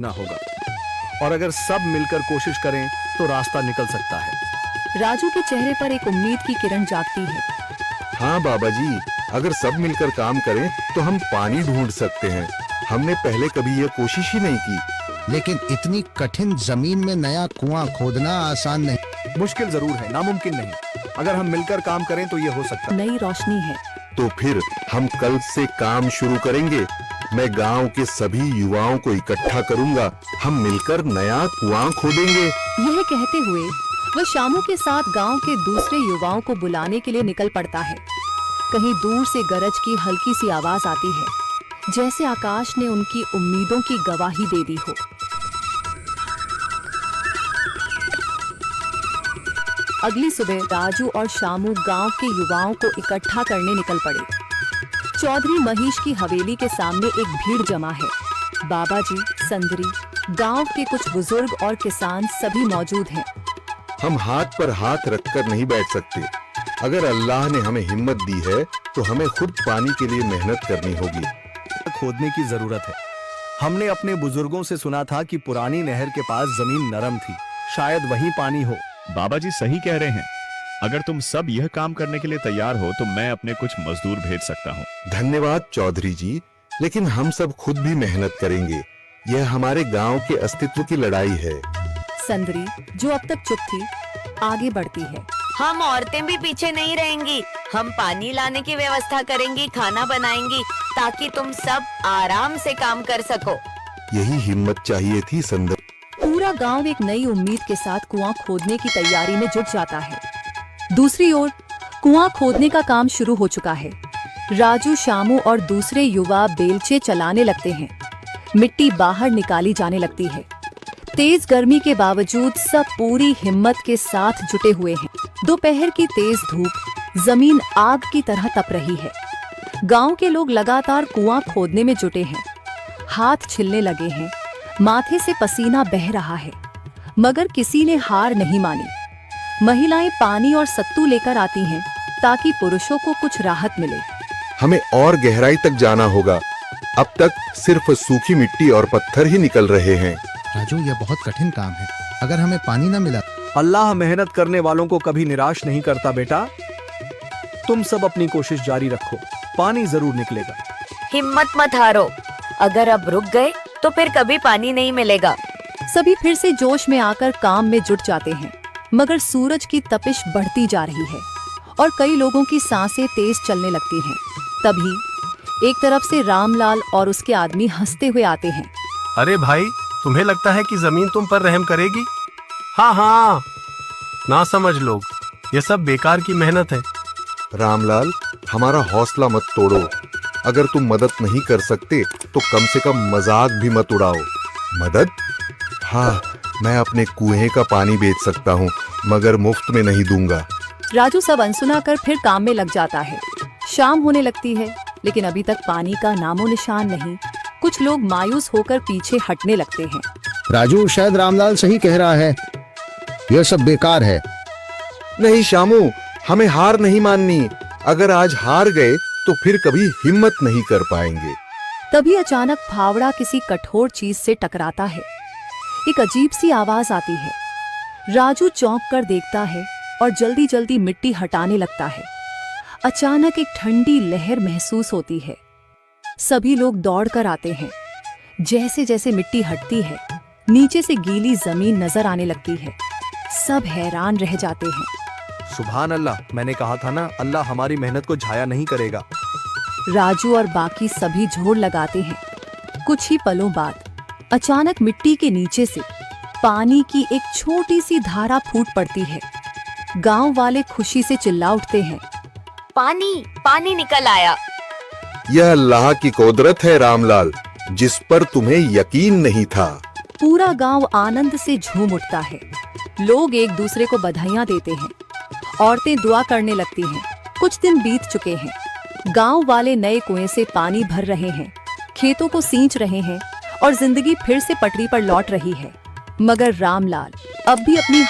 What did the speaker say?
ना होगा, और अगर सब मिलकर कोशिश करें तो रास्ता निकल सकता है। राजू के चेहरे पर एक उम्मीद की किरण जागती है। हाँ बाबा जी, अगर सब मिलकर काम करें तो हम पानी ढूंढ सकते हैं। हमने पहले कभी यह कोशिश ही नहीं की। लेकिन इतनी कठिन जमीन में नया कुआं खोदना आसान नहीं। मुश्किल जरूर है, नामुमकिन नहीं। अगर हम मिलकर काम करें तो ये हो सकता है। नई रोशनी है। तो फिर हम कल से काम शुरू करेंगे। मैं गांव के सभी युवाओं को इकट्ठा करूंगा। हम मिलकर नया कुआं खोदेंगे। यह कहते हुए वह शामू के साथ गांव के दूसरे युवाओं को बुलाने के लिए निकल पड़ता है। कहीं दूर से गरज की हल्की सी आवाज आती है, जैसे आकाश ने उनकी उम्मीदों की गवाही दे दी हो। अगली सुबह राजू और शामू गांव के युवाओं को इकट्ठा करने निकल पड़े। चौधरी महेश की हवेली के सामने एक भीड़ जमा है। बाबा जी, संदरी, गांव के कुछ बुजुर्ग और किसान सभी मौजूद हैं। हम हाथ पर हाथ रखकर नहीं बैठ सकते। अगर अल्लाह ने हमें हिम्मत दी है तो हमें खुद पानी के लिए मेहनत करनी होगी। खोदने की जरूरत है। हमने अपने बुजुर्गों से सुना था कि पुरानी नहर के पास जमीन नरम थी, शायद वहीं पानी हो। बाबा जी सही कह रहे हैं। अगर तुम सब यह काम करने के लिए तैयार हो तो मैं अपने कुछ मजदूर भेज सकता हूँ। धन्यवाद चौधरी जी, लेकिन हम सब खुद भी मेहनत करेंगे। यह हमारे गांव के अस्तित्व की लड़ाई है। संदरी, जो अब तक चुप थी, आगे बढ़ती है। हम औरतें भी पीछे नहीं रहेंगी। हम पानी लाने की व्यवस्था करेंगी, खाना बनाएंगी, ताकि तुम सब आराम से काम कर सको। यही हिम्मत चाहिए थी संदर। पूरा गांव एक नई उम्मीद के साथ कुआं खोदने की तैयारी में जुट जाता है। दूसरी ओर कुआं खोदने का काम शुरू हो चुका है। राजू, शामू और दूसरे युवा बेलचे चलाने लगते हैं। मिट्टी बाहर निकाली जाने लगती है। तेज गर्मी के बावजूद सब पूरी हिम्मत के साथ जुटे हुए हैं। दोपहर की तेज धूप जमीन आग की तरह तप रही है। गांव के लोग लगातार कुआं खोदने में जुटे हैं। हाथ छिलने लगे हैं, माथे से पसीना बह रहा है, मगर किसी ने हार नहीं मानी। महिलाएं पानी और सत्तू लेकर आती हैं ताकि पुरुषों को कुछ राहत मिले। हमें और गहराई तक जाना होगा। अब तक सिर्फ सूखी मिट्टी और पत्थर ही निकल रहे हैं। राजू, यह बहुत कठिन काम है। अगर हमें पानी न मिला। अल्लाह मेहनत करने वालों को कभी निराश नहीं करता बेटा। तुम सब अपनी कोशिश जारी रखो, पानी जरूर निकलेगा। हिम्मत मत हारो। अगर अब रुक गए तो फिर कभी पानी नहीं मिलेगा। सभी फिर से जोश में आकर काम में जुट जाते हैं, मगर सूरज की तपिश बढ़ती जा रही है और कई लोगों की सांसें तेज चलने लगती हैं। तभी एक तरफ से रामलाल और उसके आदमी हंसते हुए आते हैं। अरे भाई, तुम्हें लगता है कि जमीन तुम पर रहम करेगी? हाँ हाँ, ना समझ लोग, ये सब बेकार की मेहनत है। रामलाल, हमारा हौसला मत तोड़ो। अगर तुम मदद नहीं कर सकते तो कम से कम मजाक भी मत उड़ाओ। मदद? हाँ, मैं अपने कुएं का पानी बेच सकता हूँ, मगर मुफ्त में नहीं दूंगा। राजू सब अनसुना कर फिर काम में लग जाता है। शाम होने लगती है, लेकिन अभी तक पानी का नामो निशान नहीं। कुछ लोग मायूस होकर पीछे हटने लगते हैं। राजू, शायद रामलाल सही कह रहा है। यह सब बेकार है। नहीं शामू, हमें हार नहीं माननी। अगर आज हार गए तो फिर कभी हिम्मत नहीं कर पाएंगे। तभी अचानक फावड़ा किसी कठोर चीज से टकराता है। एक अजीब सी आवाज आती है। राजू चौंक कर देखता है और जल्दी जल्दी मिट्टी हटाने लगता है। अचानक एक ठंडी लहर महसूस होती है। सभी लोग दौड़कर आते हैं। जैसे जैसे मिट्टी हटती है, नीचे से गीली जमीन नजर आने लगती है। सब हैरान रह जाते हैं। सुभान अल्लाह, मैंने कहा था ना, अल्लाह हमारी मेहनत को जाया नहीं करेगा। राजू और बाकी सभी जोर लगाते हैं। कुछ ही पलों बाद अचानक मिट्टी के नीचे से पानी की एक छोटी सी धारा फूट पड़ती है। गांव वाले खुशी से चिल्ला उठते हैं। पानी पानी निकल आया। यह अल्लाह की कुदरत है रामलाल, जिस पर तुम्हें यकीन नहीं था। पूरा गांव आनंद से झूम उठता है। लोग एक दूसरे को बधाइयां देते हैं। औरतें दुआ करने लगती हैं। कुछ दिन बीत चुके हैं। गांव वाले नए कुएं से पानी भर रहे हैं, खेतों को सींच रहे हैं और जिंदगी फिर से पटरी पर लौट रही है। मगर रामलाल अब भी अपनी